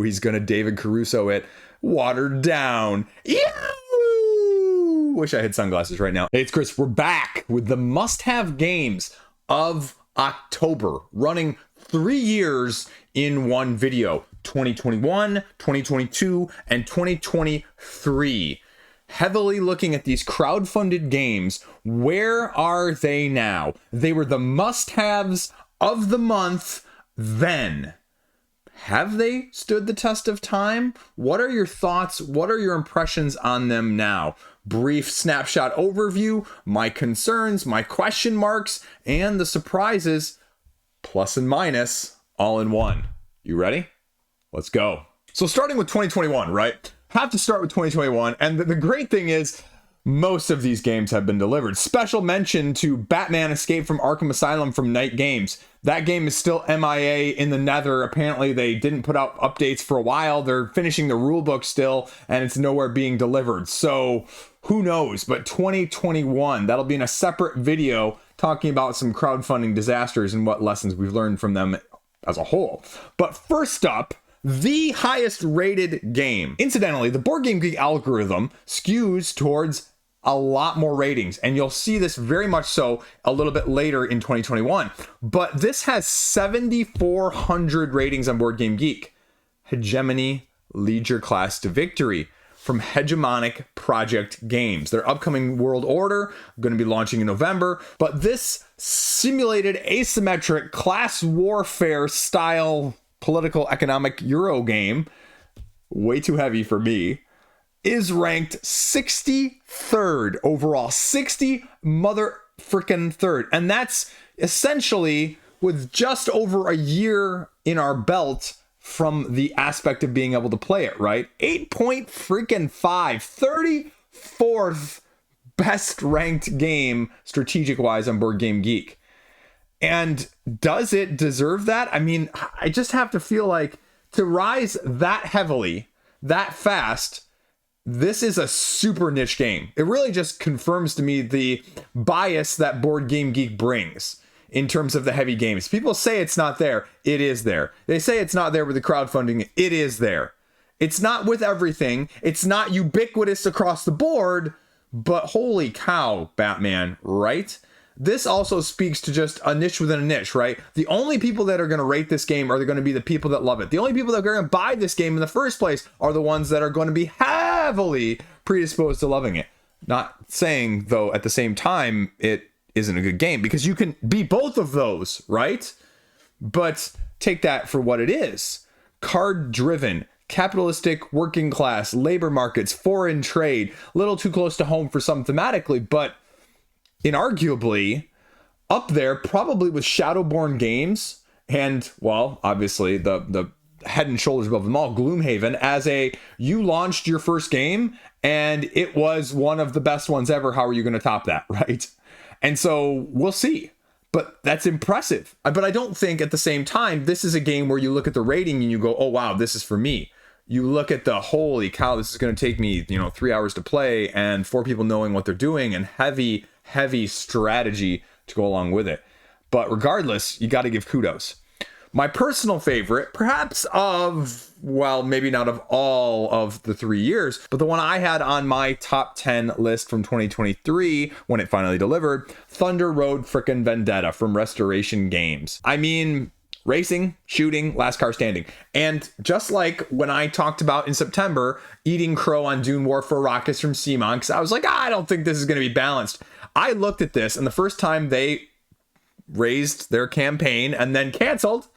he's going to David Caruso it. Watered down. Ew! Wish I had sunglasses right now. Hey, it's Chris. We're back with the must-have games of October, running 3 years in one video. 2021, 2022, and 2023. Heavily looking at these crowdfunded games. Where are they now? They were the must-haves of the month then. Have they stood the test of time? What are your thoughts? What are your impressions on them now? Brief snapshot overview, my concerns, my question marks, and the surprises, plus and minus, all in one. You ready? Let's go. So starting with 2021, right? Have to start with 2021. And the great thing is most of these games have been delivered. Special mention to Batman Escape from Arkham Asylum from Night Games. That game is still MIA in the nether. Apparently they didn't put out updates for a while. They're finishing the rulebook still, and it's nowhere being delivered. So who knows? But 2021, that'll be in a separate video talking about some crowdfunding disasters and what lessons we've learned from them as a whole. But first up, the highest rated game. Incidentally, the Board Game Geek algorithm skews towards a lot more ratings, and you'll see this very much so a little bit later in 2021. But this has 7,400 ratings on Board Game Geek. Hegemony Lead Your Class to Victory from Hegemonic Project Games. Their upcoming World Order, going to be launching in November. But this simulated asymmetric class warfare style political economic Euro game, way too heavy for me, is ranked 63rd overall. 60 mother frickin' third. And that's essentially with just over a year in our belt from the aspect of being able to play it, right? 8.5, 34th best ranked game strategic wise on Board Game Geek. And does it deserve that? I mean, I just have to feel like to rise that heavily, that fast, this is a super niche game. It really just confirms to me the bias that Board Game Geek brings in terms of the heavy games. People say it's not there. It is there. They say it's not there with the crowdfunding. It is there. It's not with everything. It's not ubiquitous across the board, but holy cow, Batman, right? This also speaks to just a niche within a niche, right? The only people that are going to rate this game are going to be the people that love it. The only people that are going to buy this game in the first place are the ones that are going to be heavily predisposed to loving it. Not saying, though, at the same time, it isn't a good game, because you can be both of those, right? But take that for what it is. Card-driven, capitalistic, working class, labor markets, foreign trade, a little too close to home for some thematically, but inarguably up there probably with Shadowborn Games and, well, obviously the head and shoulders above them all, Gloomhaven, as you launched your first game and it was one of the best ones ever. How are you going to top that, right? And so we'll see. But that's impressive. But I don't think at the same time, this is a game where you look at the rating and you go, oh, wow, this is for me. You look at the holy cow, this is going to take me, 3 hours to play and 4 people knowing what they're doing and heavy strategy to go along with it. But regardless, you got to give kudos. My personal favorite, perhaps maybe not of all of the 3 years, but the one I had on my top 10 list from 2023 when it finally delivered, Thunder Road frickin' Vendetta from Restoration Games. I mean, racing, shooting, last car standing. And just like when I talked about in September, eating crow on Dune War for Rockets from CMON, because I was like, I don't think this is going to be balanced. I looked at this, and the first time they raised their campaign and then canceled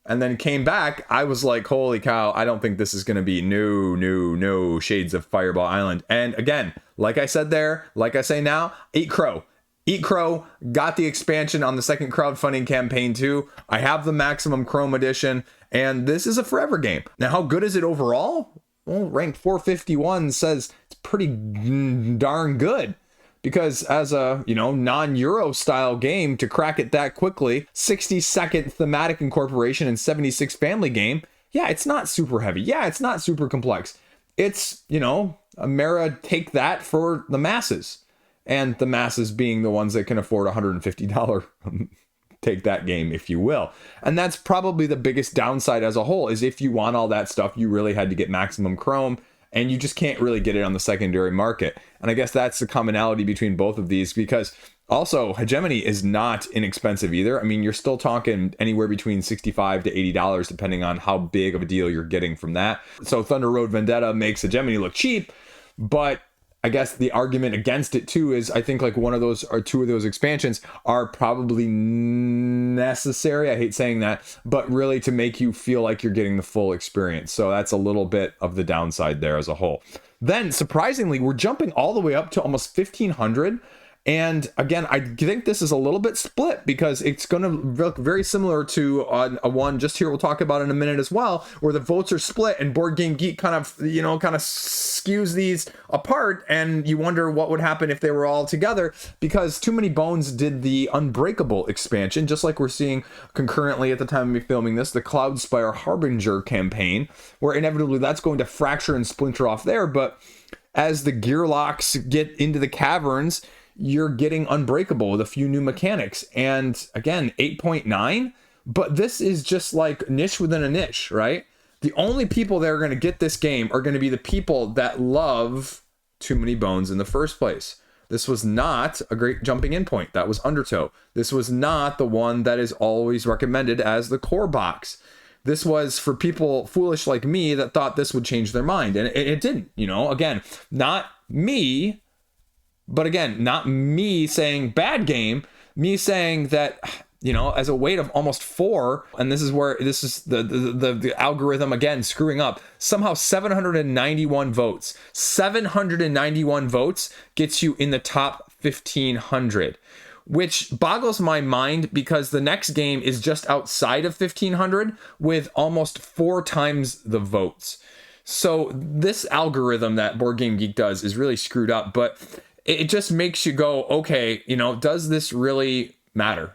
and then came back, I was like, holy cow, I don't think this is going to be no Shades of Fireball Island. And again, like I said there, like I say now, eat crow. Eat crow, got the expansion on the second crowdfunding campaign too. I have the Maximum Chrome edition, and this is a forever game. Now, how good is it overall? Well, ranked 451 says it's pretty darn good. Because as a, non-Euro style game, to crack it that quickly, 60-second thematic incorporation and 76 family game, yeah, it's not super heavy. Yeah, it's not super complex. It's, a Mera take that for the masses. And the masses being the ones that can afford $150 take that game if you will. And that's probably the biggest downside as a whole, is if you want all that stuff, you really had to get maximum chrome, and you just can't really get it on the secondary market. And I guess that's the commonality between both of these, because also Hegemony is not inexpensive either. I mean, you're still talking anywhere between $65 to $80, depending on how big of a deal you're getting from that. So Thunder Road Vendetta makes Hegemony look cheap, but I guess the argument against it too is I think like one of those or two of those expansions are probably necessary. I hate saying that, but really to make you feel like you're getting the full experience. So that's a little bit of the downside there as a whole. Then surprisingly, we're jumping all the way up to almost 1,500. And again, I think this is a little bit split, because it's going to look very similar to a one just here we'll talk about in a minute as well, where the votes are split and Board Game Geek kind of skews these apart, and you wonder what would happen if they were all together, because Too Many Bones did the Unbreakable expansion, just like we're seeing concurrently at the time of me filming this, the Cloudspire Harbinger campaign, where inevitably that's going to fracture and splinter off there. But as the Gearlocks get into the caverns, you're getting Unbreakable with a few new mechanics. And again, 8.9, but this is just like niche within a niche, right? The only people that are going to get this game are going to be the people that love Too Many Bones in the first place. This was not a great jumping in point. That was Undertow. This was not the one that is always recommended as the core box. This was for people foolish like me that thought this would change their mind. And it didn't, again, not me. But again, not me saying bad game, me saying that, as a weight of almost 4, and this is the algorithm again screwing up, somehow 791 votes. 791 votes gets you in the top 1,500, which boggles my mind, because the next game is just outside of 1,500 with almost 4 times the votes. So this algorithm that Board Game Geek does is really screwed up, but it just makes you go, okay, does this really matter?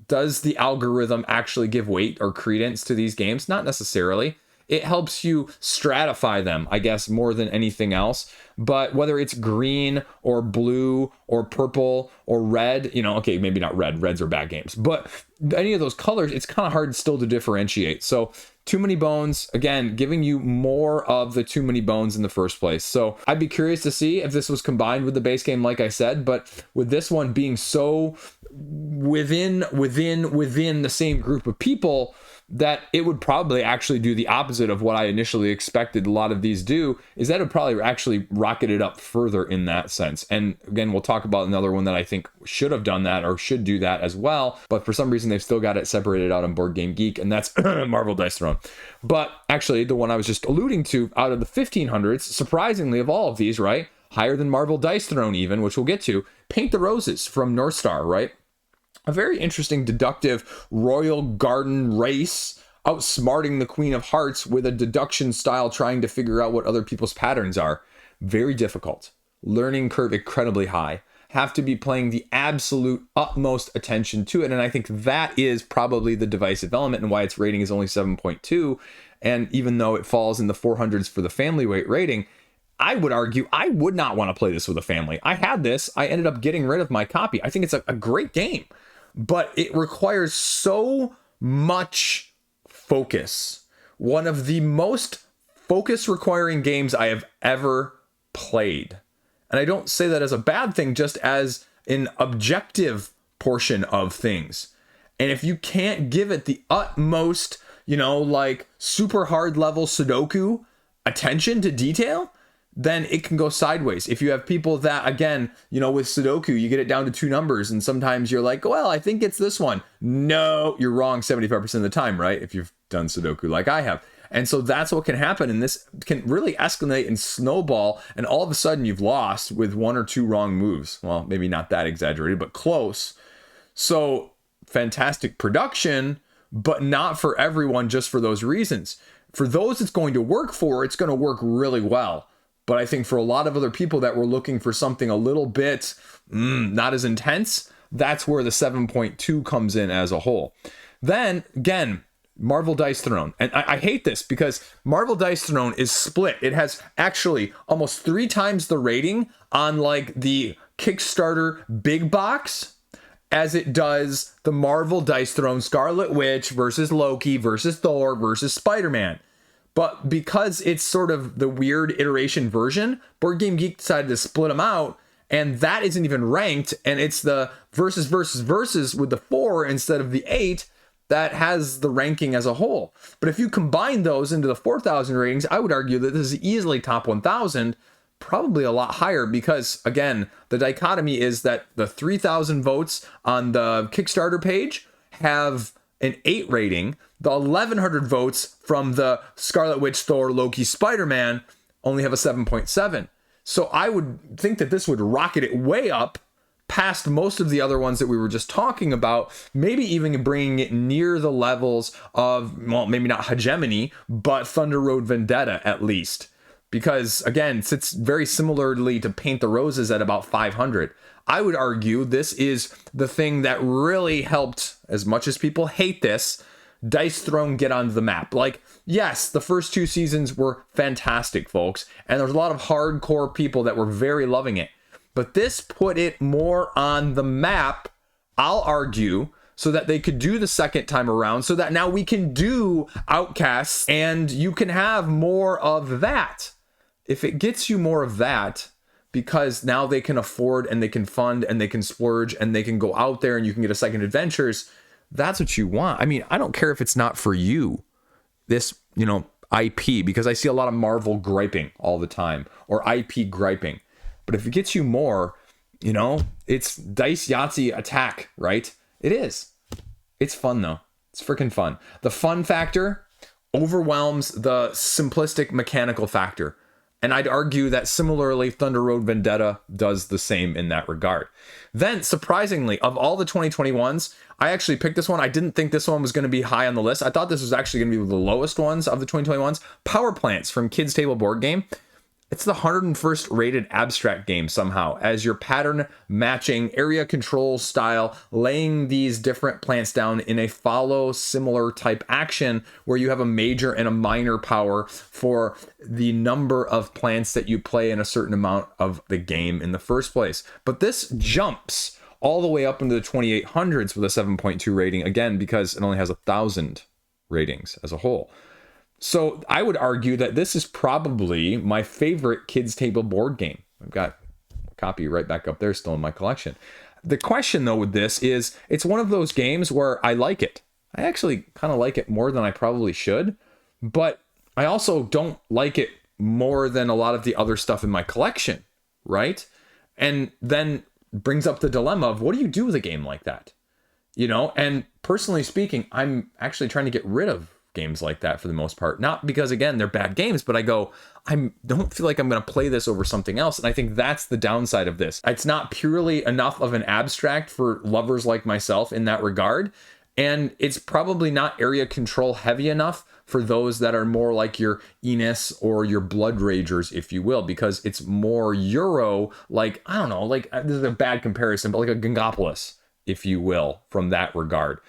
Does the algorithm actually give weight or credence to these games? Not necessarily. It helps you stratify them, I guess, more than anything else. But whether it's green or blue or purple or red, okay, maybe not red. Reds are bad games. But any of those colors, it's kind of hard still to differentiate. So Too Many Bones, again, giving you more of the Too Many Bones in the first place. So I'd be curious to see if this was combined with the base game, like I said, but with this one being so within the same group of people, that it would probably actually do the opposite of what I initially expected a lot of these do, is that it would probably actually rocket it up further in that sense. And again, we'll talk about another one that I think should have done that or should do that as well, but for some reason they've still got it separated out on Board Game Geek, and that's Marvel Dice Throne. But actually, the one I was just alluding to out of the 1500s, surprisingly of all of these, right, higher than Marvel Dice Throne even, which we'll get to, Paint the Roses from North Star, right? A very interesting deductive royal garden race, outsmarting the Queen of Hearts with a deduction style, trying to figure out what other people's patterns are. Very difficult. Learning curve incredibly high. Have to be paying the absolute utmost attention to it. And I think that is probably the divisive element and why its rating is only 7.2. And even though it falls in the 400s for the family weight rating, I would argue I would not want to play this with a family. I had this. I ended up getting rid of my copy. I think it's a great game, but it requires so much focus. One of the most focus requiring games I have ever played. And I don't say that as a bad thing, just as an objective portion of things. And if you can't give it the utmost, like super hard level Sudoku attention to detail, then it can go sideways. If you have people that, again, with Sudoku, you get it down to 2 numbers, and sometimes you're like, well, I think it's this one. No, you're wrong 75% of the time, right? If you've done Sudoku like I have. And so that's what can happen. And this can really escalate and snowball. And all of a sudden you've lost with 1 or 2 wrong moves. Well, maybe not that exaggerated, but close. So fantastic production, but not for everyone just for those reasons. For those it's going to work for, it's going to work really well. But I think for a lot of other people that were looking for something a little bit not as intense, that's where the 7.2 comes in as a whole. Then, again, Marvel Dice Throne. And I hate this because Marvel Dice Throne is split. It has actually almost 3 times the rating on like the Kickstarter big box as it does the Marvel Dice Throne Scarlet Witch versus Loki versus Thor versus Spider-Man. But because it's sort of the weird iteration version, Board Game Geek decided to split them out, and that isn't even ranked, and it's the versus with the 4 instead of the 8 that has the ranking as a whole. But if you combine those into the 4,000 ratings, I would argue that this is easily top 1,000, probably a lot higher, because again, the dichotomy is that the 3,000 votes on the Kickstarter page have an 8 rating. The 1,100 votes from the Scarlet Witch, Thor, Loki, Spider-Man only have a 7.7. So I would think that this would rocket it way up past most of the other ones that we were just talking about, maybe even bringing it near the levels of, well, maybe not Hegemony, but Thunder Road Vendetta at least. Because again, it sits very similarly to Paint the Roses at about 500. I would argue this is the thing that really helped, as much as people hate this, Dice Throne get onto the map. Like, yes, the first 2 seasons were fantastic, folks, and there's a lot of hardcore people that were very loving it. But this put it more on the map, I'll argue, so that they could do the second time around, so that now we can do Outcasts and you can have more of that. If it gets you more of that, because now they can afford and they can fund and they can splurge and they can go out there and you can get a second adventures, that's what you want. I mean, I don't care if it's not for you, this, IP, because I see a lot of Marvel griping all the time, or IP griping. But if it gets you more, it's Dice Yahtzee attack, right? It is. It's fun though. It's freaking fun. The fun factor overwhelms the simplistic mechanical factor. And I'd argue that similarly, Thunder Road Vendetta does the same in that regard. Then, surprisingly, of all the 2021s, I actually picked this one. I didn't think this one was going to be high on the list. I thought this was actually going to be the lowest ones of the 2021s. Power Plants from Kids Table Board Game. It's the 101st rated abstract game somehow, as your pattern matching area control style, laying these different plants down in a follow similar type action where you have a major and a minor power for the number of plants that you play in a certain amount of the game in the first place. But this jumps all the way up into the 2800s with a 7.2 rating, again, because it only has 1,000 ratings as a whole. So I would argue that this is probably my favorite kids table board game. I've got a copy right back up there still in my collection. The question though with this is, it's one of those games where I like it. I actually kind of like it more than I probably should, but I also don't like it more than a lot of the other stuff in my collection, right? And then brings up the dilemma of, what do you do with a game like that? And personally speaking, I'm actually trying to get rid of games like that for the most part, not because again they're bad games, but I don't feel like I'm going to play this over something else. And I think that's the downside of this. It's not purely enough of an abstract for lovers like myself in that regard, and it's probably not area control heavy enough for those that are more like your Enos or your Blood Ragers, if you will, because it's more Euro, like, I don't know, like, this is a bad comparison, but like a Gangopolis, if you will, from that regard.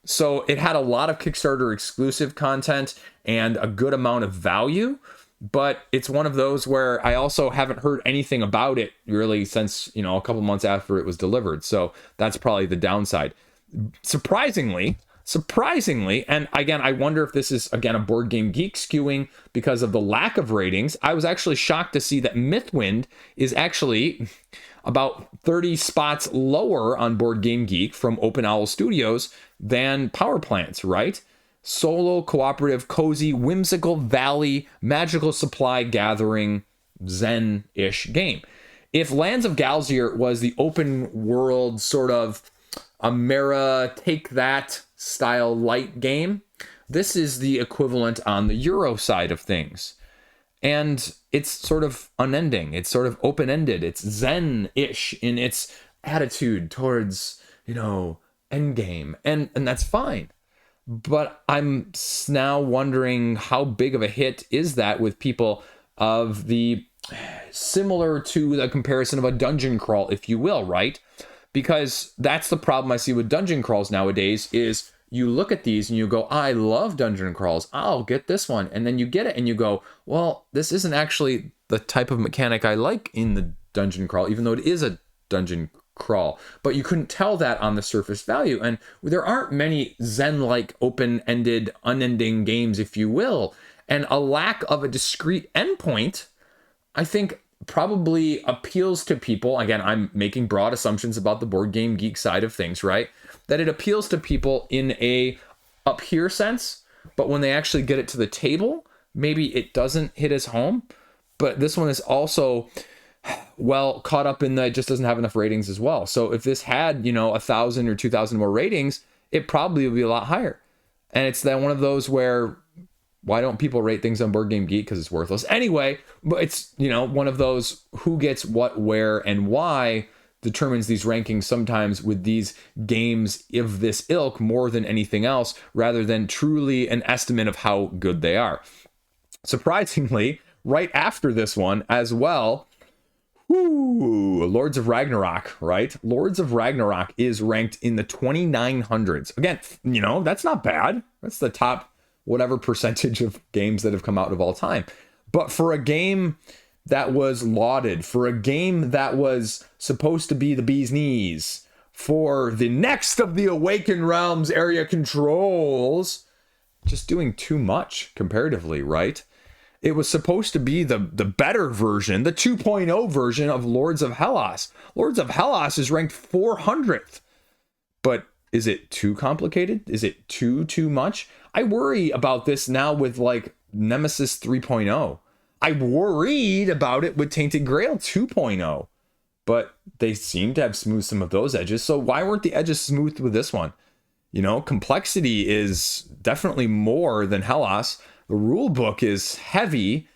So it had a lot of Kickstarter exclusive content and a good amount of value, but it's one of those where I also haven't heard anything about it really since, a couple months after it was delivered. So that's probably the downside. Surprisingly, and again, I wonder if this is, again, a Board Game Geek skewing because of the lack of ratings. I was actually shocked to see that Mythwind is actually about 30 spots lower on Board Game Geek from Open Owl Studios than Power Plants, right? Solo, cooperative, cozy, whimsical, valley, magical supply gathering, Zen-ish game. If Lands of Galzier was the open world sort of Amera Take That style light game, this is the equivalent on the Euro side of things. And it's sort of unending. It's sort of open-ended. It's Zen-ish in its attitude towards, endgame. And that's fine. But I'm now wondering how big of a hit is that with people of the similar to the comparison of a dungeon crawl, if you will, right? Because that's the problem I see with dungeon crawls nowadays is you look at these and you go, I love dungeon crawls, I'll get this one. And then you get it and you go, well, this isn't actually the type of mechanic I like in the dungeon crawl, even though it is a dungeon crawl. But you couldn't tell that on the surface value. And there aren't many Zen-like open-ended, unending games, if you will. And a lack of a discrete endpoint, I think, probably appeals to people. Again, I'm making broad assumptions about the board game geek side of things, right? That it appeals to people in a up here sense, but when they actually get it to the table, maybe it doesn't hit as home. But this one is also well caught up in that it just doesn't have enough ratings as well. So if this had, 1,000 or 2,000 more ratings, it probably would be a lot higher. And it's that one of those where, why don't people rate things on Board Game Geek? Because it's worthless. Anyway, but it's, one of those who gets what, where, and why determines these rankings sometimes with these games of this ilk more than anything else, rather than truly an estimate of how good they are. Surprisingly, right after this one as well, Lords of Ragnarok, right? Lords of Ragnarok is ranked in the 2900s. Again, that's not bad. That's the top whatever percentage of games that have come out of all time. But for a game that was lauded, for a game that was supposed to be the bee's knees, for the next of the Awakened Realms area controls, just doing too much comparatively, right? It was supposed to be the better version, the 2.0 version of Lords of Hellas. Lords of Hellas is ranked 400th. But is it too complicated? Is it too much? I worry about this now with like Nemesis 3.0. I worried about it with Tainted Grail 2.0. But they seem to have smoothed some of those edges. So why weren't the edges smooth with this one? Complexity is definitely more than Hellas. The rule book is heavy,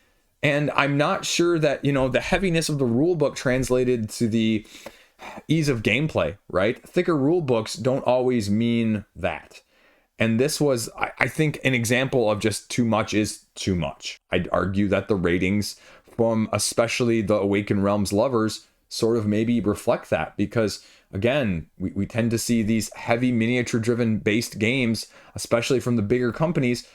and I'm not sure that, the heaviness of the rule book translated to the ease of gameplay, right? Thicker rule books don't always mean that. And this was, I think, an example of just too much is too much. I'd argue that the ratings from especially the Awakened Realms lovers sort of maybe reflect that, because again, we tend to see these heavy miniature driven based games, especially from the bigger companies,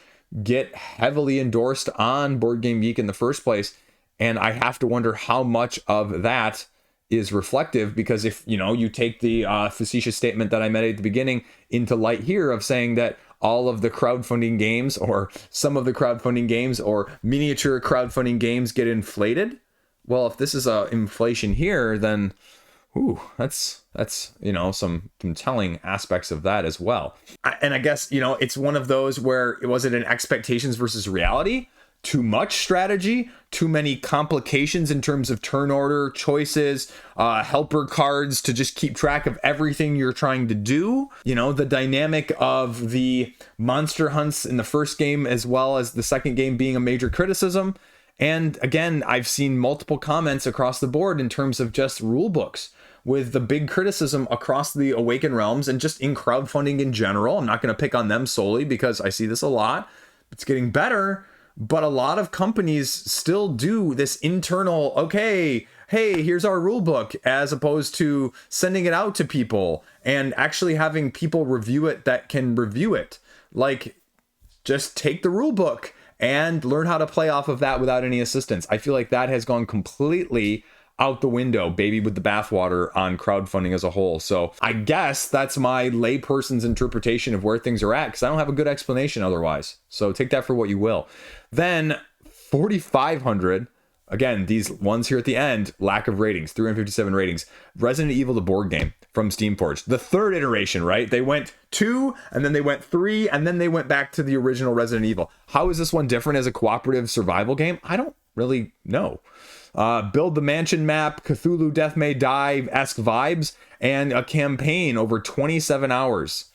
get heavily endorsed on Board Game Geek in the first place. And I have to wonder how much of that is reflective, because if you take the facetious statement that I made at the beginning into light here of saying that all of the crowdfunding games or some of the crowdfunding games or miniature crowdfunding games get inflated, well, if this is a inflation here, then that's some telling aspects of that as well. And I guess it's one of those where was it an expectations versus reality? Too much strategy, too many complications in terms of turn order, choices, helper cards to just keep track of everything you're trying to do. The dynamic of the monster hunts in the first game as well as the second game being a major criticism. And again, I've seen multiple comments across the board in terms of just rule books, with the big criticism across the Awakened Realms and just in crowdfunding in general. I'm not going to pick on them solely because I see this a lot. It's getting better. But a lot of companies still do this internal, okay, hey, here's our rule book, as opposed to sending it out to people and actually having people review it that can review it. Like, just take the rule book and learn how to play off of that without any assistance. I feel like that has gone completely out the window, baby with the bathwater on crowdfunding as a whole. So I guess that's my layperson's interpretation of where things are at, because I don't have a good explanation otherwise. So take that for what you will. Then 4,500, again, these ones here at the end, lack of ratings, 357 ratings. Resident Evil, the board game from Steamforged, the third iteration, right? They went 2 and then they went 3 and then they went back to the original Resident Evil. How is this one different as a cooperative survival game? I don't really know. Build the mansion map, Cthulhu Death May Die-esque vibes, and a campaign over 27 hours.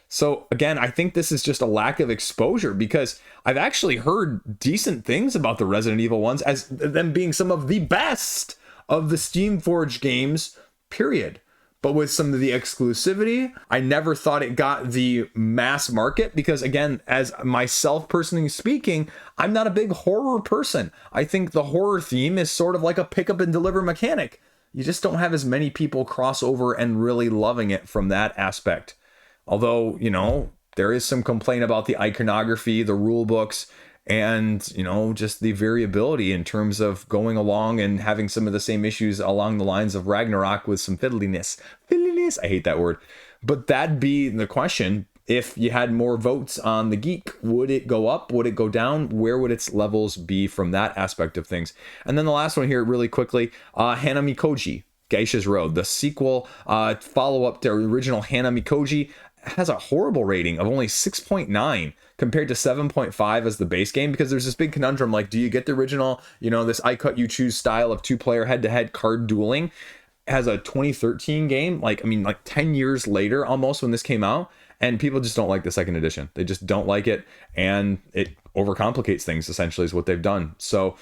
So again, I think this is just a lack of exposure, because I've actually heard decent things about the Resident Evil ones as them being some of the best of the Steamforged games, period. But with some of the exclusivity, I never thought it got the mass market, because again, as myself personally speaking, I'm not a big horror person. I think the horror theme is sort of like a pick up and deliver mechanic. You just don't have as many people cross over and really loving it from that aspect. Although, there is some complaint about the iconography, the rule books, and, you know, just the variability in terms of going along and having some of the same issues along the lines of Ragnarok with some fiddliness. I hate that word. But that'd be the question. If you had more votes on the Geek, would it go up? Would it go down? Where would its levels be from that aspect of things? And then the last one here really quickly, Hanamikoji, Geisha's Road. The sequel, follow-up to original Hanamikoji, has a horrible rating of only 6.9 compared to 7.5 as the base game, because there's this big conundrum, like, do you get the original, you know, this I cut you choose style of 2-player head-to-head card dueling as a 2013 game, like 10 years later almost when this came out, and people just don't like the second edition. They just don't like it, and it overcomplicates things, essentially, is what they've done. So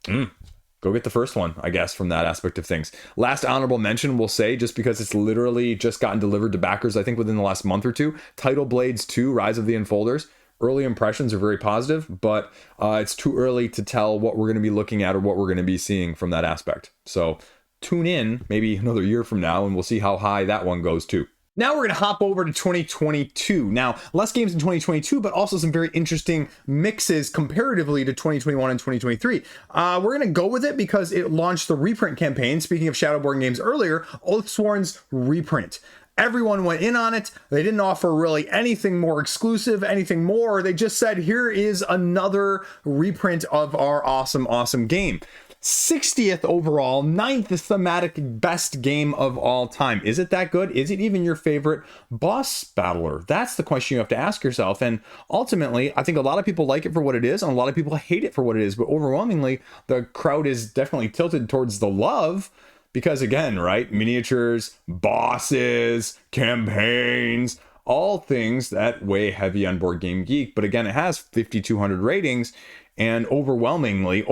go get the first one, I guess, from that aspect of things. Last honorable mention, we'll say, just because it's literally just gotten delivered to backers, I think within the last month or two, Tidal Blades 2, Rise of the Enfolders. Early impressions are very positive, but it's too early to tell what we're going to be looking at or what we're going to be seeing from that aspect. So tune in maybe another year from now, and we'll see how high that one goes too. Now we're going to hop over to 2022. Now, less games in 2022, but also some very interesting mixes comparatively to 2021 and 2023. We're going to go with it because it launched the reprint campaign. Speaking of Shadowborn games earlier, Oathsworn's reprint. Everyone went in on it. They didn't offer really anything more exclusive, anything more. They just said, here is another reprint of our awesome game. 60th overall, 9th thematic best game of all time. Is it that good? Is it even your favorite boss battler? That's the question you have to ask yourself. And ultimately, I think a lot of people like it for what it is, and a lot of people hate it for what it is. But overwhelmingly, the crowd is definitely tilted towards the love. Because again, right, miniatures, bosses, campaigns, all things that weigh heavy on Board Game Geek. But again, it has 5,200 ratings. And overwhelmingly, a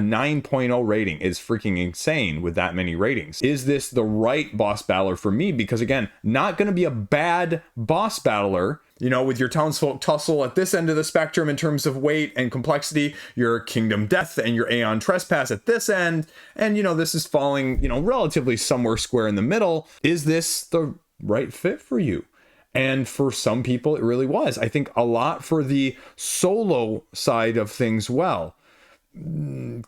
9.0 rating is freaking insane with that many ratings. Is this the right boss battler for me? Because again, not going to be a bad boss battler, you know, with your Townsfolk Tussle at this end of the spectrum in terms of weight and complexity, your Kingdom Death and your Aeon Trespass at this end. And, you know, this is falling, you know, relatively somewhere square in the middle. Is this the right fit for you? And for some people, it really was. I think a lot for the solo side of things. Well,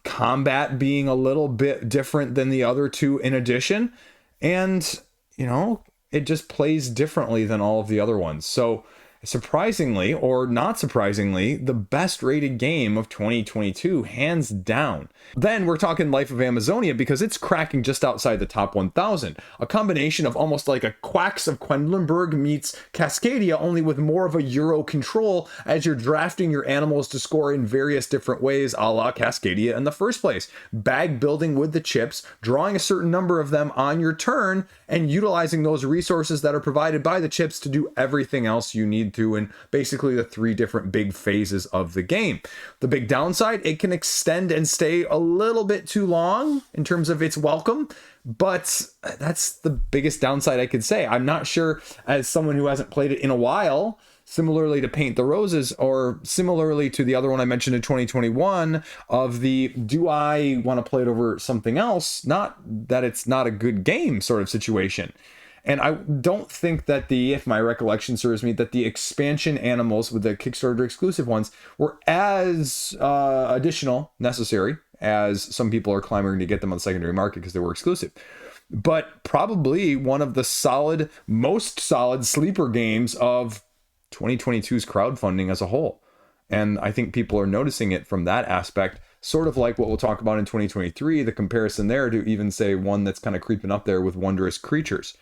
combat being a little bit different than the other two in addition. And, you know, it just plays differently than all of the other ones. So surprisingly, or not surprisingly, the best rated game of 2022, hands down. Then we're talking Life of Amazonia, because it's cracking just outside the top 1,000. A combination of almost like a Quacks of Quedlinburg meets Cascadia, only with more of a Euro control as you're drafting your animals to score in various different ways, a la Cascadia in the first place. Bag building with the chips, drawing a certain number of them on your turn, and utilizing those resources that are provided by the chips to do everything else you need to in basically the 3 different big phases of the game. The big downside, it can extend and stay a little bit too long in terms of its welcome, but that's the biggest downside I could say. I'm not sure, as someone who hasn't played it in a while, similarly to Paint the Roses, or similarly to the other one I mentioned in 2021 of the do I want to play it over something else, not that it's not a good game sort of situation. And I don't think that if my recollection serves me, that the expansion animals with the Kickstarter exclusive ones were as additional necessary as some people are clamoring to get them on the secondary market because they were exclusive. But probably one of the most solid sleeper games of 2022's crowdfunding as a whole. And I think people are noticing it from that aspect, sort of like what we'll talk about in 2023, the comparison there to even say one that's kind of creeping up there with Wondrous Creatures.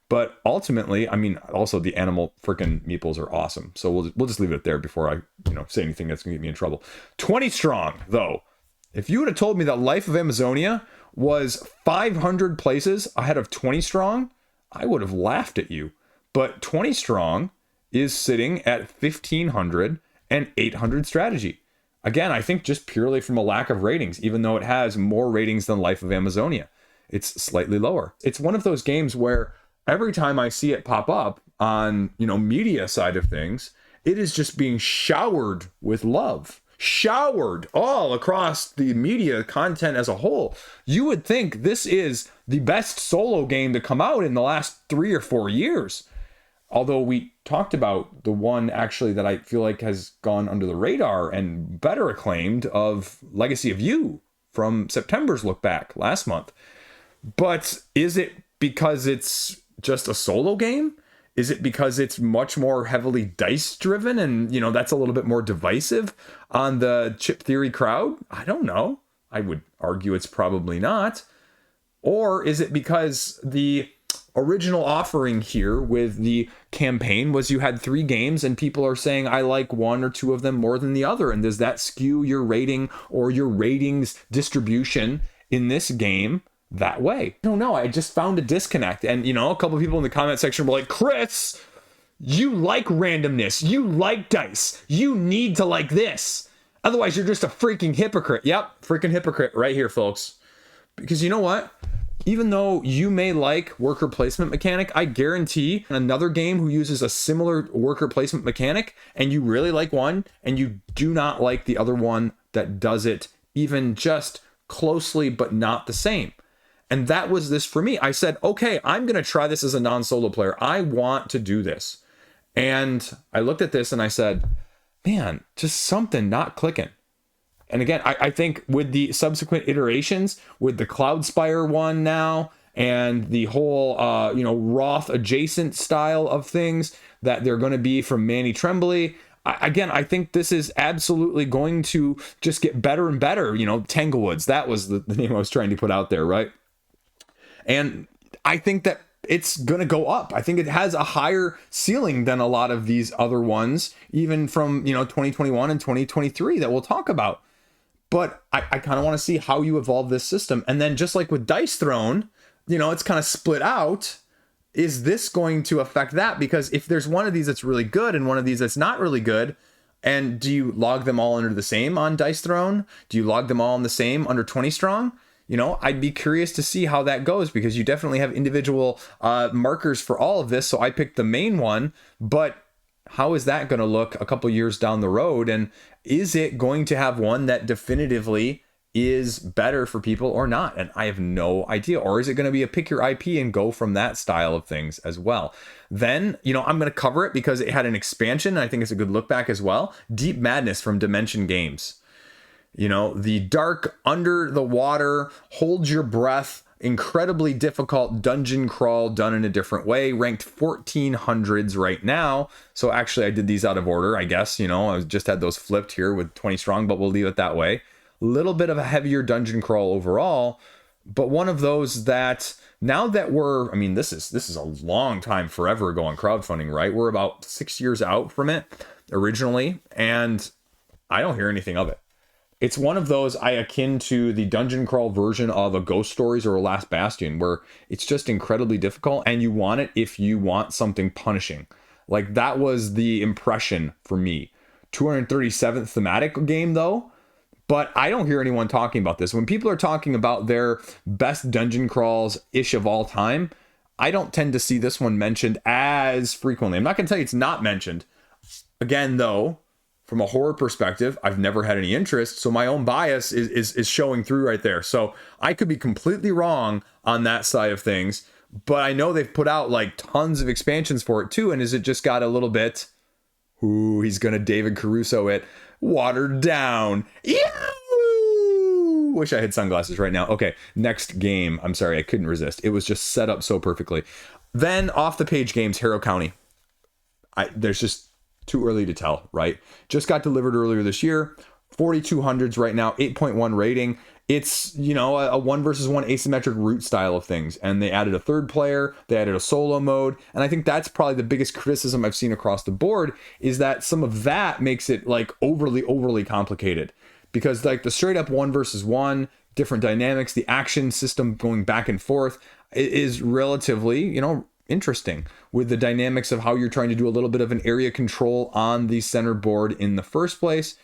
But ultimately, I mean, also the animal freaking meeples are awesome. So we'll just leave it there before I, say anything that's going to get me in trouble. 20 strong, though. If you would have told me that Life of Amazonia was 500 places ahead of 20 strong, I would have laughed at you. But 20 strong is sitting at 1,500 and 800 strategy. Again, I think just purely from a lack of ratings, even though it has more ratings than Life of Amazonia. It's slightly lower. It's one of those games where every time I see it pop up on, media side of things, it is just being showered with love. Showered all across the media content as a whole. You would think this is the best solo game to come out in the last 3 or 4 years. Although we talked about the one actually that I feel like has gone under the radar and better acclaimed of Legacy of You from September's look back last month. But is it because it's just a solo game? Is it because it's much more heavily dice driven and, that's a little bit more divisive on the chip theory crowd? I don't know. I would argue it's probably not. Or is it because the original offering here with the campaign was you had 3 games and people are saying, I like one or two of them more than the other. And does that skew your rating or your ratings distribution in this game that way? I don't know. I just found a disconnect. And, a couple of people in the comment section were like, Chris, you like randomness. You like dice. You need to like this. Otherwise, you're just a freaking hypocrite. Yep, freaking hypocrite right here, folks. Because you know what? Even though you may like worker placement mechanic, I guarantee another game who uses a similar worker placement mechanic and you really like one and you do not like the other one that does it even just closely but not the same. And that was this for me. I said, okay, I'm going to try this as a non-solo player. I want to do this. And I looked at this and I said, man, just something not clicking. And again, I think with the subsequent iterations, with the Cloudspire one now, and the whole, Roth adjacent style of things that they're going to be from Manny Tremblay, I think this is absolutely going to just get better and better. Tanglewoods, that was the name I was trying to put out there, right? And I think that it's going to go up. I think it has a higher ceiling than a lot of these other ones, even from, 2021 and 2023 that we'll talk about. But I kind of want to see how you evolve this system. And then just like with Dice Throne, it's kind of split out. Is this going to affect that? Because if there's one of these that's really good and one of these that's not really good, and do you log them all under the same on Dice Throne? Do you log them all in the same under 20 Strong? I'd be curious to see how that goes, because you definitely have individual markers for all of this. So I picked the main one, but how is that going to look a couple years down the road? And is it going to have one that definitively is better for people or not? And I have no idea. Or is it going to be a pick your IP and go from that style of things as well? Then, I'm going to cover it because it had an expansion. And I think it's a good look back as well. Deep Madness from Dimension Games. The dark, under the water, hold your breath, incredibly difficult dungeon crawl done in a different way, ranked 1400s right now. So actually I did these out of order, I guess. I just had those flipped here with 20 Strong, but we'll leave it that way. Little bit of a heavier dungeon crawl overall, but one of those that now that this is a long time forever ago on crowdfunding, right? We're about 6 years out from it originally, and I don't hear anything of it. It's one of those I akin to the dungeon crawl version of a Ghost Stories or a Last Bastion, where it's just incredibly difficult and you want it if you want something punishing. Like that was the impression for me. 237th thematic game though, but I don't hear anyone talking about this. When people are talking about their best dungeon crawls ish of all time, I don't tend to see this one mentioned as frequently. I'm not going to tell you it's not mentioned. Again, though, from a horror perspective, I've never had any interest, so my own bias is showing through right there. So I could be completely wrong on that side of things, but I know they've put out like tons of expansions for it too, and is it just got a little bit, he's gonna David Caruso it, watered down. Wish I had sunglasses right now. Okay, next game. I'm sorry, I couldn't resist. It was just set up so perfectly. Then off the page games, Harrow County. There's just too early to tell, right? Just got delivered earlier this year. 4200s right now, 8.1 rating. It's, a 1 versus 1 asymmetric route style of things. And they added a third player, they added a solo mode. And I think that's probably the biggest criticism I've seen across the board, is that some of that makes it like overly complicated. Because like the straight up 1 versus 1, different dynamics, the action system going back and forth is relatively, interesting, with the dynamics of how you're trying to do a little bit of an area control on the center board in the first place.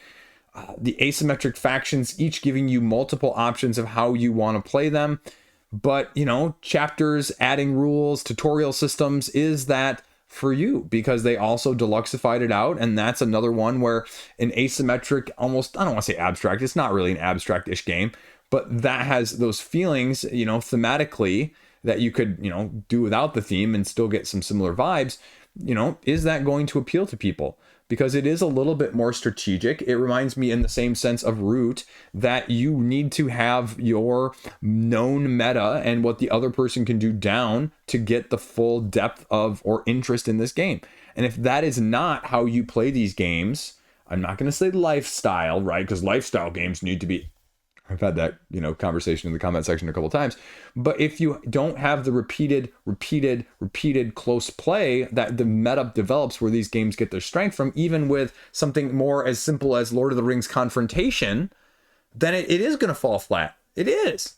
The asymmetric factions, each giving you multiple options of how you want to play them. But, chapters, adding rules, tutorial systems, is that for you? Because they also deluxeified it out. And that's another one where an asymmetric, almost, I don't want to say abstract, it's not really an abstract-ish game, but that has those feelings, thematically, that you could, do without the theme and still get some similar vibes. is that going to appeal to people? Because it is a little bit more strategic. It reminds me in the same sense of Root that you need to have your known meta and what the other person can do down to get the full depth of or interest in this game. And if that is not how you play these games, I'm not going to say lifestyle, right? Because lifestyle games need to be, I've had that, conversation in the comment section a couple of times. But if you don't have the repeated close play that the meta develops where these games get their strength from, even with something more as simple as Lord of the Rings Confrontation, then it is going to fall flat. It is.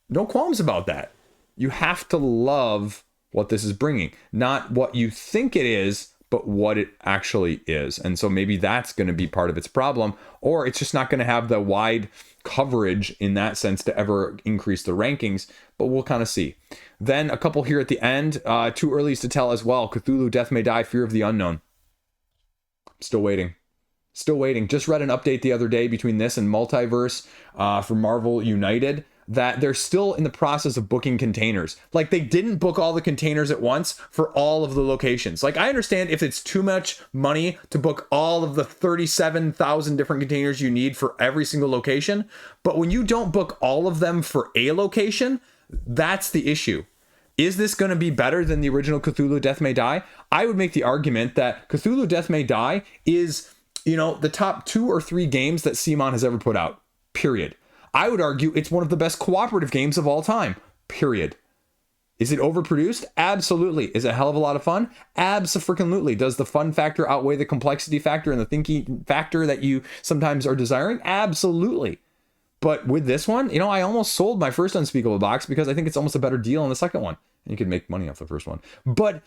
No qualms about that. You have to love what this is bringing, not what you think it is, but what it actually is. And so maybe that's going to be part of its problem, or it's just not going to have the wide coverage in that sense to ever increase the rankings, but we'll kind of see. Then a couple here at the end, too early to tell as well. Cthulhu, Death May Die, Fear of the Unknown. Still waiting. Just read an update the other day between this and Multiverse for Marvel United, that they're still in the process of booking containers. Like, they didn't book all the containers at once for all of the locations. Like, I understand if it's too much money to book all of the 37,000 different containers you need for every single location, but when you don't book all of them for a location, that's the issue. Is this going to be better than the original Cthulhu Death May Die? I would make the argument that Cthulhu Death May Die is, the top 2 or 3 games that CMON has ever put out, period. I would argue it's one of the best cooperative games of all time, period. Is it overproduced? Absolutely. Is it a hell of a lot of fun? Abso-freaking-lutely. Does the fun factor outweigh the complexity factor and the thinking factor that you sometimes are desiring? Absolutely. But with this one, I almost sold my first Unspeakable box because I think it's almost a better deal on the second one. And you could make money off the first one. But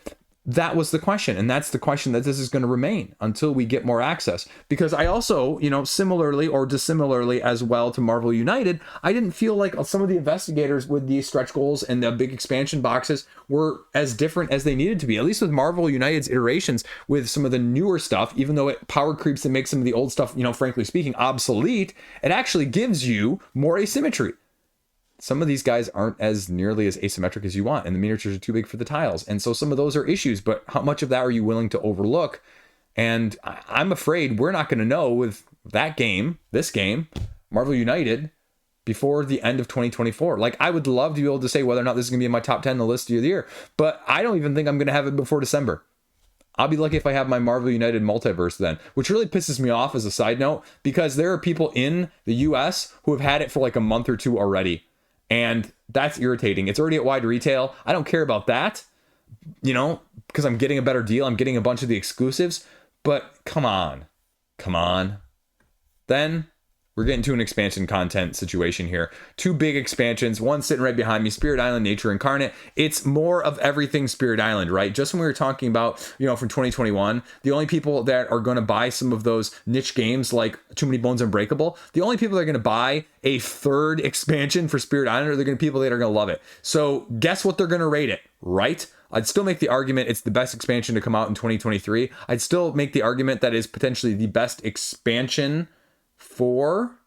that was the question. And that's the question that this is going to remain until we get more access. Because I also, similarly or dissimilarly as well to Marvel United, I didn't feel like some of the investigators with the stretch goals and the big expansion boxes were as different as they needed to be. At least with Marvel United's iterations with some of the newer stuff, even though it power creeps and makes some of the old stuff, frankly speaking, obsolete, it actually gives you more asymmetry. Some of these guys aren't as nearly as asymmetric as you want, and the miniatures are too big for the tiles. And so some of those are issues, but how much of that are you willing to overlook? And I'm afraid we're not going to know with this game, Marvel United, before the end of 2024. Like, I would love to be able to say whether or not this is going to be in my top 10 on the list of the year, but I don't even think I'm going to have it before December. I'll be lucky if I have my Marvel United multiverse then, which really pisses me off as a side note, because there are people in the US who have had it for like a month or two already. And that's irritating. It's already at wide retail. I don't care about that, because I'm getting a better deal. I'm getting a bunch of the exclusives, but come on. Then we're getting to an expansion content situation here. 2 big expansions, one sitting right behind me, Spirit Island, Nature Incarnate. It's more of everything Spirit Island, right? Just when we were talking about, from 2021, the only people that are going to buy some of those niche games like Too Many Bones Unbreakable, the only people that are going to buy a 3rd expansion for Spirit Island are the people that are going to love it. So guess what they're going to rate it, right? I'd still make the argument it's the best expansion to come out in 2023. I'd still make the argument that is potentially the best expansion for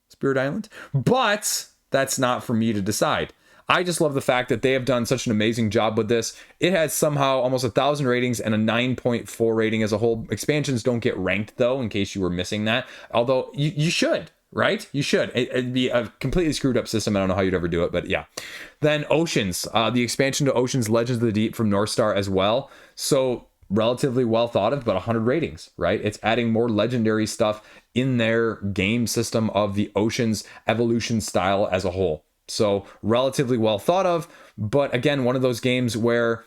Spirit Island, but that's not for me to decide. I just love the fact that they have done such an amazing job with this. It has somehow almost 1,000 ratings and a 9.4 rating as a whole. Expansions don't get ranked though, in case you were missing that. Although you should, right? You should. It'd be a completely screwed up system. I don't know how you'd ever do it, but yeah. Then Oceans, the expansion to Oceans Legends of the Deep from North Star as well. So relatively well thought of, but 100 ratings, right? It's adding more legendary stuff in their game system of the Oceans evolution style as a whole. So relatively well thought of, but again, one of those games where,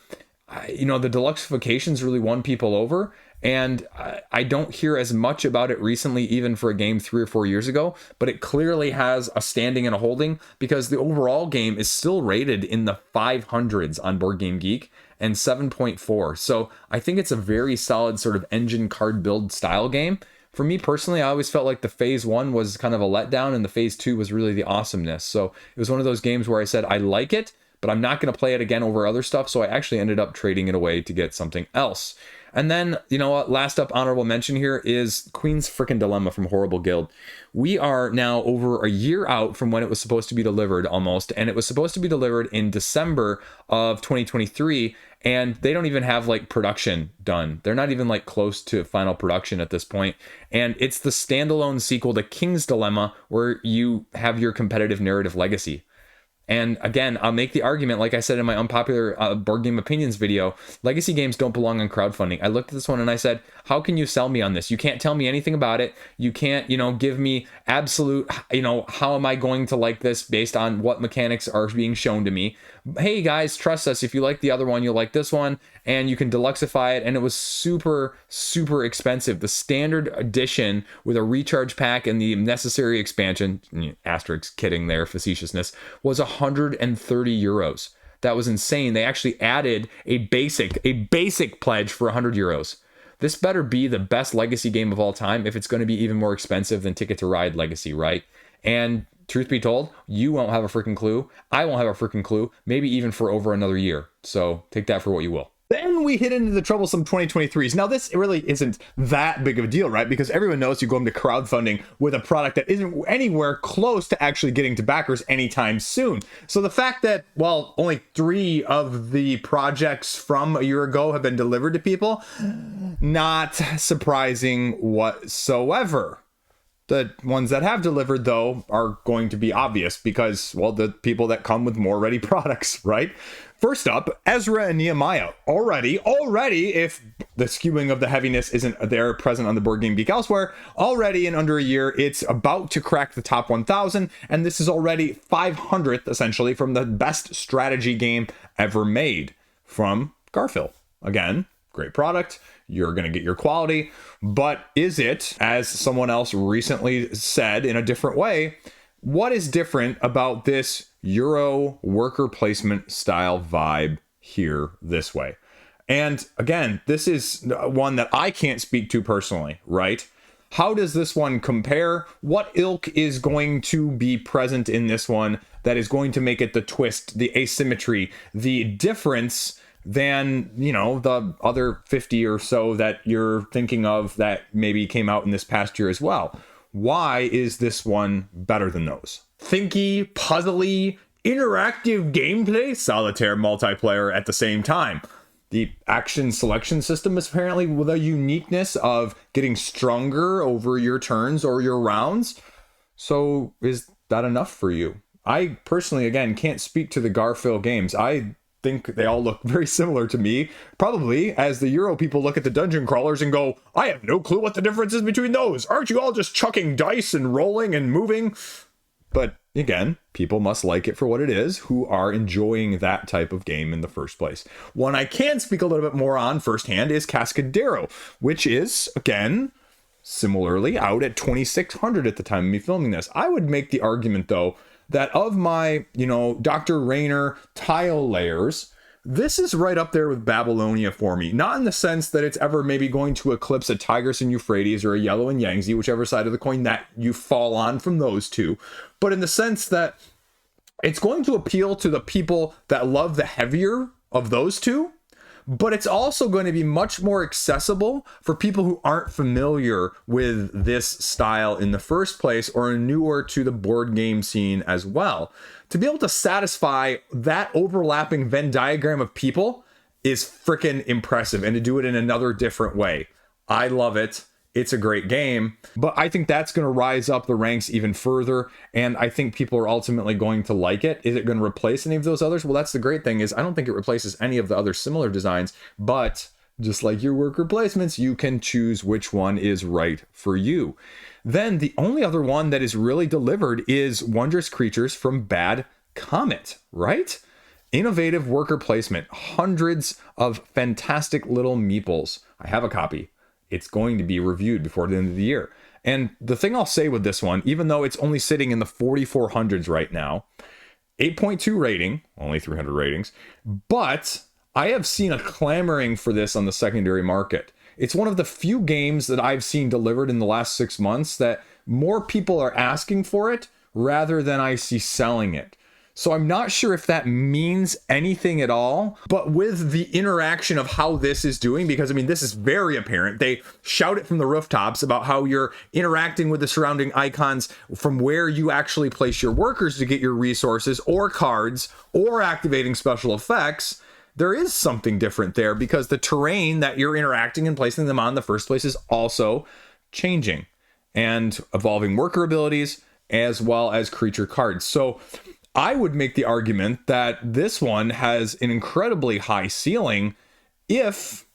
the deluxeifications really won people over. And I don't hear as much about it recently, even for a game 3 or 4 years ago, but it clearly has a standing and a holding because the overall game is still rated in the 500s on Board Game Geek and 7.4. So I think it's a very solid sort of engine card build style game. For me personally, I always felt like the phase 1 was kind of a letdown and the phase 2 was really the awesomeness. So it was one of those games where I said, I like it, but I'm not going to play it again over other stuff. So I actually ended up trading it away to get something else. And then, last up honorable mention here is Queen's Frickin' Dilemma from Horrible Guild. We are now over a year out from when it was supposed to be delivered almost, and it was supposed to be delivered in December of 2023. and they don't even have like production done. They're not even like close to final production at this point. And it's the standalone sequel to King's Dilemma, where you have your competitive narrative legacy. And again, I'll make the argument, like I said in my unpopular board game opinions video, legacy games don't belong on crowdfunding. I looked at this one and I said, how can you sell me on this? You can't tell me anything about it. You can't, give me absolute, how am I going to like this based on what mechanics are being shown to me? Hey guys, trust us. If you like the other one, you'll like this one, and you can deluxify it. And it was super, super expensive. The standard edition with a recharge pack and the necessary expansion, asterisk kidding there, facetiousness, was 130 euros. That was insane. They actually added a basic pledge for 100 euros. This better be the best legacy game of all time if it's going to be even more expensive than Ticket to Ride Legacy, right? And truth be told, you won't have a freaking clue. I won't have a freaking clue, maybe even for over another year. So take that for what you will. Then we hit into the troublesome 2023s. Now, this really isn't that big of a deal, right? Because everyone knows you go into crowdfunding with a product that isn't anywhere close to actually getting to backers anytime soon. So the fact that, well, only 3 of the projects from a year ago have been delivered to people, not surprising whatsoever. The ones that have delivered, though, are going to be obvious because, well, the people that come with more ready products, right? First up, Ezra and Nehemiah. Already, if the skewing of the heaviness isn't there present on the Board Game Geek elsewhere, already in under a year, it's about to crack the top 1,000, and this is already 500th, essentially, from the best strategy game ever made from Garphill. Again, great product. You're going to get your quality, but is it, as someone else recently said in a different way, what is different about this Euro worker placement style vibe here this way? And again, this is one that I can't speak to personally, right? How does this one compare? What ilk is going to be present in this one that is going to make it the twist, the asymmetry, the difference than, the other 50 or so that you're thinking of that maybe came out in this past year as well? Why is this one better than those? Thinky, puzzly, interactive gameplay, solitaire multiplayer at the same time. The action selection system is apparently with a uniqueness of getting stronger over your turns or your rounds. So is that enough for you? I personally, again, can't speak to the Garphill games. I think they all look very similar to me, probably as the Euro people look at the dungeon crawlers and go, I have no clue what the difference is between those. Aren't you all just chucking dice and rolling and moving? But again, people must like it for what it is who are enjoying that type of game in the first place. One I can speak a little bit more on firsthand is Cascadero, which is, again, similarly out at 2,600 at the time of me filming this. I would make the argument, though, that of my, Dr. Rayner tile layers, this is right up there with Babylonia for me. Not in the sense that it's ever maybe going to eclipse a Tigris and Euphrates or a Yellow and Yangtze, whichever side of the coin that you fall on from those two, but in the sense that it's going to appeal to the people that love the heavier of those two, but it's also going to be much more accessible for people who aren't familiar with this style in the first place or are newer to the board game scene as well. To be able to satisfy that overlapping Venn diagram of people is freaking impressive, and to do it in another different way. I love it. It's a great game, but I think that's going to rise up the ranks even further, and I think people are ultimately going to like it. Is it going to replace any of those others? Well, that's the great thing, is I don't think it replaces any of the other similar designs, but just like your worker placements, you can choose which one is right for you. Then the only other one that is really delivered is Wondrous Creatures from Bad Comet, right? Innovative worker placement, hundreds of fantastic little meeples. I have a copy. It's going to be reviewed before the end of the year. And the thing I'll say with this one, even though it's only sitting in the 4400s right now, 8.2 rating, only 300 ratings, but I have seen a clamoring for this on the secondary market. It's one of the few games that I've seen delivered in the last 6 months that more people are asking for it rather than I see selling it. So I'm not sure if that means anything at all, but with the interaction of how this is doing, because this is very apparent. They shout it from the rooftops about how you're interacting with the surrounding icons from where you actually place your workers to get your resources or cards or activating special effects. there is something different there because the terrain that you're interacting and placing them on in the first place is also changing and evolving worker abilities as well as creature cards. So I would make the argument that this one has an incredibly high ceiling if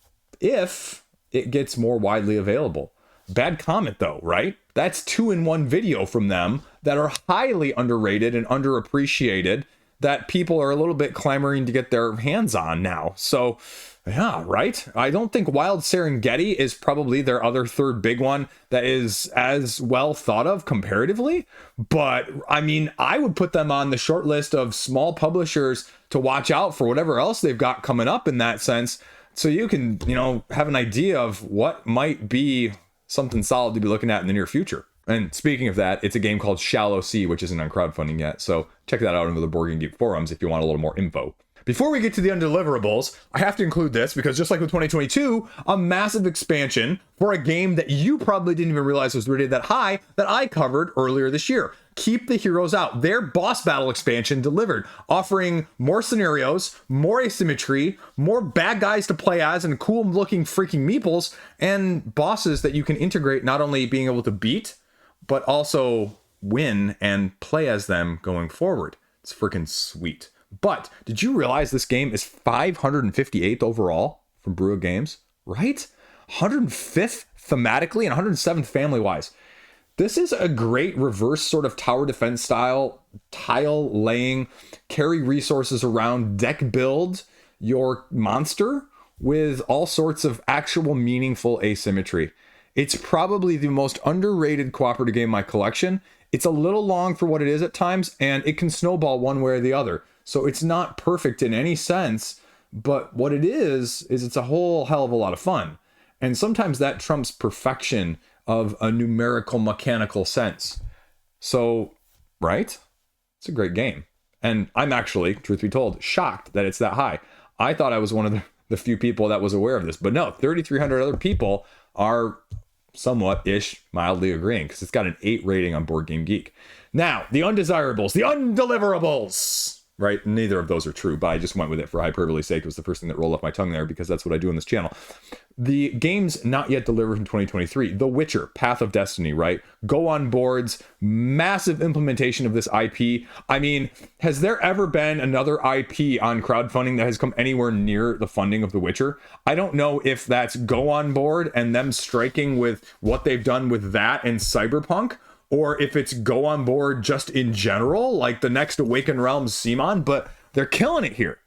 it gets more widely available. Bad comment though, right? That's 2-in-1 video from them that are highly underrated and underappreciated that people are a little bit clamoring to get their hands on now. So yeah, right? I don't think Wild Serengeti is probably their other third big one that is as well thought of comparatively. But I mean, I would put them on the short list of small publishers to watch out for whatever else they've got coming up in that sense. So you can, have an idea of what might be something solid to be looking at in the near future. And speaking of that, it's a game called Shallow Sea, which isn't on crowdfunding yet. So check that out on the Board Game Geek forums if you want a little more info. Before we get to the undeliverables, I have to include this because just like with 2022, a massive expansion for a game that you probably didn't even realize was rated that high that I covered earlier this year. Keep the Heroes Out. Their boss battle expansion delivered, offering more scenarios, more asymmetry, more bad guys to play as and cool looking freaking meeples, and bosses that you can integrate, not only being able to beat, but also win and play as them going forward. It's freaking sweet. But did you realize this game is 558th overall from Brew Games, right? 105th thematically and 107th family-wise. This is a great reverse sort of tower defense style, tile laying, carry resources around, deck build your monster with all sorts of actual meaningful asymmetry. It's probably the most underrated cooperative game in my collection. It's a little long for what it is at times, and it can snowball one way or the other. So it's not perfect in any sense, but what it is it's a whole hell of a lot of fun. And sometimes that trumps perfection of a numerical mechanical sense. So, right? It's a great game. And I'm actually, truth be told, shocked that it's that high. I thought I was one of the few people that was aware of this, but no, 3,300 other people are somewhat-ish mildly agreeing because it's got an 8 rating on Board Game Geek. Now, the undesirables, the undeliverables. Right? Neither of those are true, but I just went with it for hyperbole's sake. It was the first thing that rolled off my tongue there because that's what I do on this channel. The games not yet delivered from 2023. The Witcher, Path of Destiny, right? Go on boards, massive implementation of this IP. I mean, has there ever been another IP on crowdfunding that has come anywhere near the funding of The Witcher? I don't know if that's Go on board and them striking with what they've done with that and Cyberpunk, or if it's Go on board just in general, like the next Awakened Realms Simon, but they're killing it here.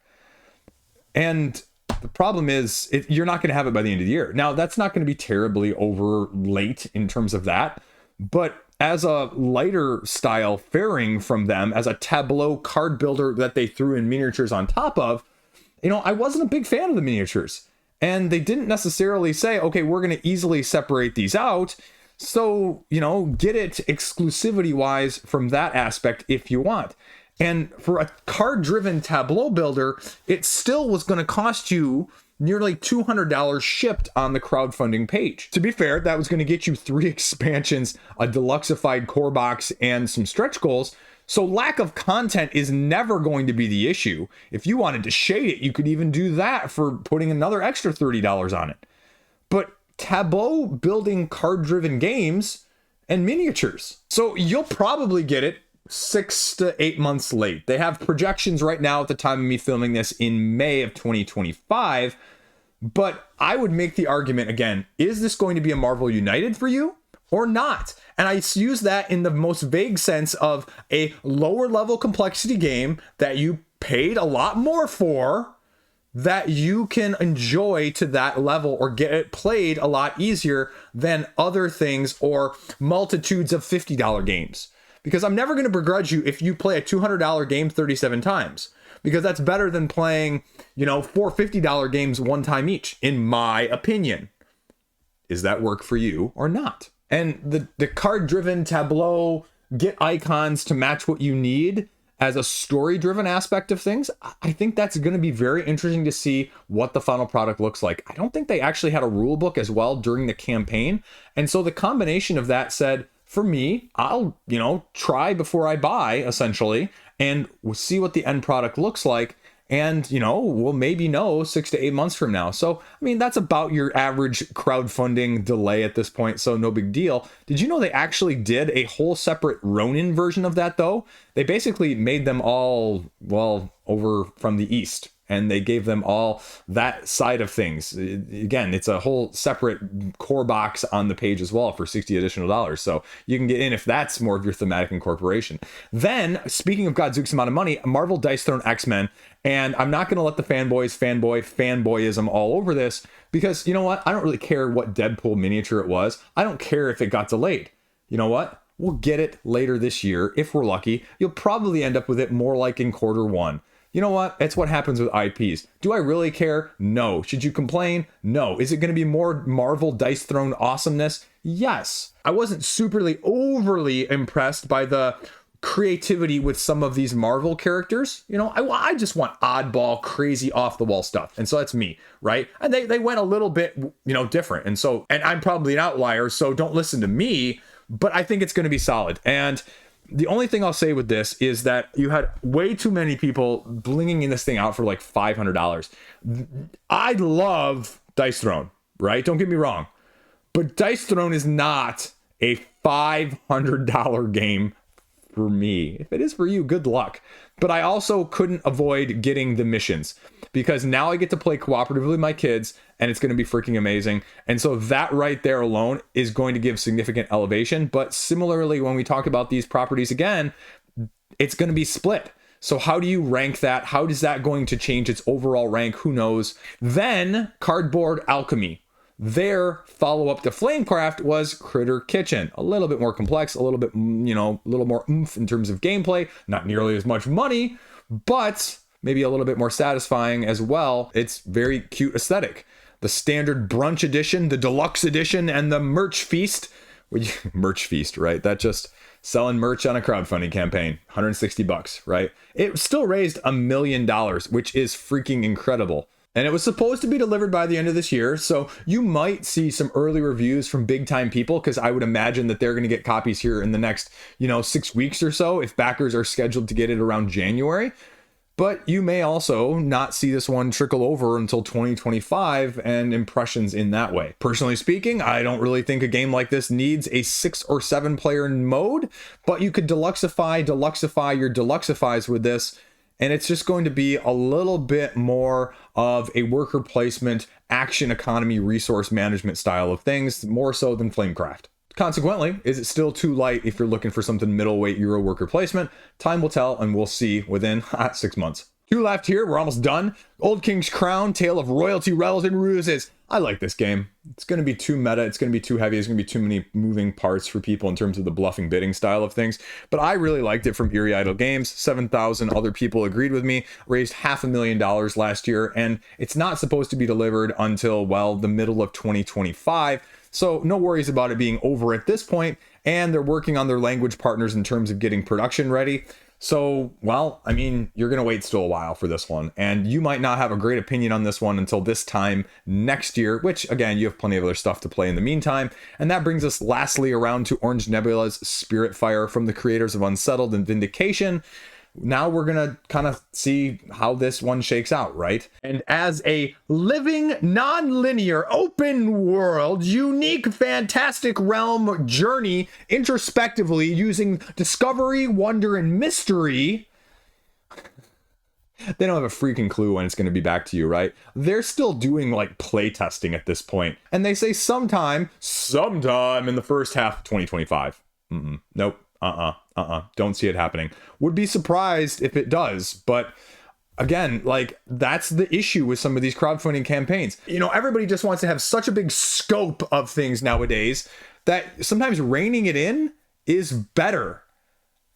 And the problem is, you're not going to have it by the end of the year. Now, that's not going to be terribly over late in terms of that, but as a lighter style fairing from them, as a tableau card builder that they threw in miniatures on top of, I wasn't a big fan of the miniatures. And they didn't necessarily say, okay, we're going to easily separate these out. So, get it exclusivity wise from that aspect if you want. And for a card-driven tableau builder, it still was going to cost you nearly $200 shipped on the crowdfunding page. To be fair, that was going to get you 3 expansions, a deluxeified core box, and some stretch goals. So lack of content is never going to be the issue. If you wanted to shade it, you could even do that for putting another extra $30 on it. But tableau building card-driven games and miniatures. So you'll probably get it 6 to 8 months late. They have projections right now at the time of me filming this in May of 2025. But I would make the argument again, is this going to be a Marvel United for you or not? And I use that in the most vague sense of a lower level complexity game that you paid a lot more for, that you can enjoy to that level or get it played a lot easier than other things or multitudes of $50 games. Because I'm never going to begrudge you if you play a $200 game 37 times. Because that's better than playing, 4 $50 games one time each, in my opinion. Is that work for you or not? And the card-driven tableau, get icons to match what you need as a story-driven aspect of things, I think that's going to be very interesting to see what the final product looks like. I don't think they actually had a rule book as well during the campaign. And so the combination of that said, for me, I'll, try before I buy, essentially, and see what the end product looks like. And, we'll maybe know 6 to 8 months from now. So, I mean, that's about your average crowdfunding delay at this point. So no big deal. Did you know they actually did a whole separate Ronin version of that, though? They basically made them all, over from the East. And they gave them all that side of things. Again, it's a whole separate core box on the page as well for $60 additional. So you can get in if that's more of your thematic incorporation. Then, speaking of Godzooks amount of money, Marvel Dice Throne X-Men. And I'm not going to let the fanboyism all over this, because you know what? I don't really care what Deadpool miniature it was. I don't care if it got delayed. You know what? We'll get it later this year if we're lucky. You'll probably end up with it more like in Q1. You know what? It's what happens with IPs. Do I really care? No. Should you complain? No. Is it going to be more Marvel Dice Throne awesomeness? Yes. I wasn't superly overly impressed by the creativity with some of these Marvel characters. I just want oddball, crazy, off the wall stuff. And so that's me, right? And they went a little bit, different. And I'm probably an outlier, so don't listen to me, but I think it's going to be solid. And the only thing I'll say with this is that you had way too many people blinging in this thing out for like $500. I love Dice Throne, right? Don't get me wrong. But Dice Throne is not a $500 game for me. If it is for you, good luck. But I also couldn't avoid getting the missions, because now I get to play cooperatively with my kids, and it's going to be freaking amazing. And so that right there alone is going to give significant elevation. But similarly, when we talk about these properties again, it's going to be split. So how do you rank that? How is that going to change its overall rank? Who knows? Then Cardboard Alchemy. Their follow-up to Flamecraft was Critter Kitchen. A little bit more complex, a little bit, a little more oomph in terms of gameplay. Not nearly as much money, but maybe a little bit more satisfying as well. It's very cute aesthetic. The standard brunch edition, the deluxe edition, and the merch feast. Merch feast, right? That just selling merch on a crowdfunding campaign. $160, right? It still raised $1 million, which is freaking incredible. And it was supposed to be delivered by the end of this year. So you might see some early reviews from big time people, because I would imagine that they're going to get copies here in the next, 6 weeks or so, if backers are scheduled to get it around January. But you may also not see this one trickle over until 2025 and impressions in that way. Personally speaking, I don't really think a game like this needs a 6 or 7 player mode, but you could deluxify your deluxifies with this. And it's just going to be a little bit more of a worker placement, action economy, resource management style of things, more so than Flamecraft. Consequently, is it still too light if you're looking for something middleweight Euro worker placement? Time will tell, and we'll see within 6 months. 2 left here. We're almost done. Old King's Crown, Tale of Royalty, Rebels, and Ruses. I like this game. It's going to be too meta. It's going to be too heavy. There's going to be too many moving parts for people in terms of the bluffing bidding style of things. But I really liked it from Eerie Idle Games. 7,000 other people agreed with me. Raised $500,000 last year. And it's not supposed to be delivered until, the middle of 2025. So no worries about it being over at this point. And they're working on their language partners in terms of getting production ready. So, you're going to wait still a while for this one. And you might not have a great opinion on this one until this time next year, which, again, you have plenty of other stuff to play in the meantime. And that brings us lastly around to Orange Nebula's Spiritfire from the creators of Unsettled and Vindication. Now we're going to kind of see how this one shakes out, right? And as a living, non-linear, open world, unique, fantastic realm journey introspectively using discovery, wonder, and mystery, they don't have a freaking clue when it's going to be back to you, right? They're still doing play testing at this point. And they say sometime in the first half of 2025. Nope. Don't see it happening. Would be surprised if it does, but again, that's the issue with some of these crowdfunding campaigns. Everybody just wants to have such a big scope of things nowadays that sometimes reining it in is better.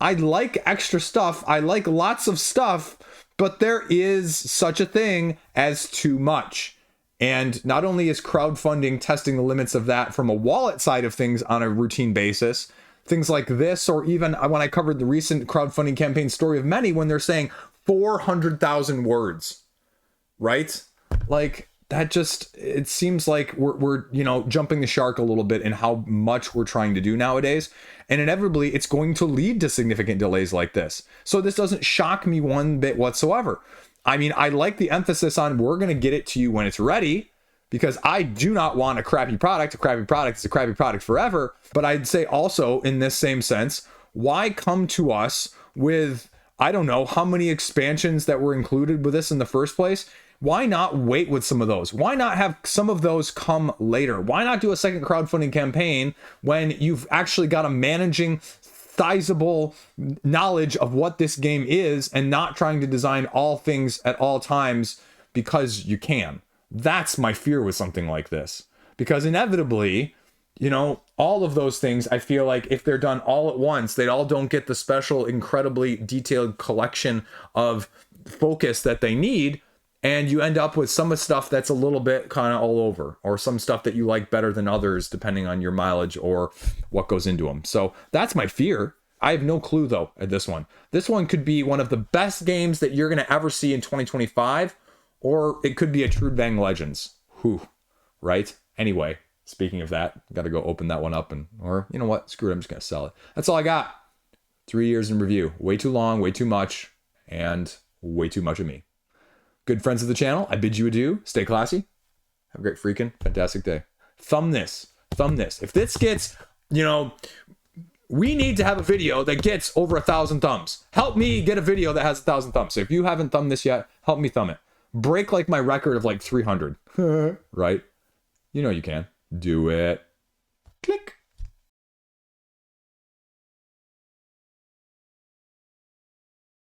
I like extra stuff. I like lots of stuff, but there is such a thing as too much. And not only is crowdfunding testing the limits of that from a wallet side of things on a routine basis, things like this, or even when I covered the recent crowdfunding campaign Story of Many, when they're saying 400,000 words, right? That just, it seems like we're jumping the shark a little bit in how much we're trying to do nowadays. And inevitably, it's going to lead to significant delays like this. So this doesn't shock me one bit whatsoever. I mean, I like the emphasis on we're going to get it to you when it's ready, because I do not want a crappy product. A crappy product is a crappy product forever. But I'd say also in this same sense, why come to us with, I don't know how many expansions that were included with this in the first place? Why not wait with some of those? Why not have some of those come later? Why not do a second crowdfunding campaign when you've actually got a managing sizable knowledge of what this game is and not trying to design all things at all times because you can? That's my fear with something like this, because inevitably, you know, all of those things, I feel like if they're done all at once, they all don't get the special, incredibly detailed collection of focus that they need. And you end up with some stuff that's a little bit kind of all over, or some stuff that you like better than others, depending on your mileage or what goes into them. So that's my fear. I have no clue, though, at this one. This one could be one of the best games that you're going to ever see in 2025, or it could be a True Bang Legends. Whew, right? Anyway, speaking of that, got to go open that one up, or you know what? Screw it, I'm just going to sell it. That's all I got. 3 years in review. Way too long, way too much, and way too much of me. Good friends of the channel, I bid you adieu. Stay classy. Have a great freaking fantastic day. Thumb this. If this gets, you know, we need to have a video that gets over 1,000 thumbs. Help me get a video that has 1,000 thumbs. So if you haven't thumbed this yet, help me thumb it. Break like my record of like 300. Right? You know you can. Do it.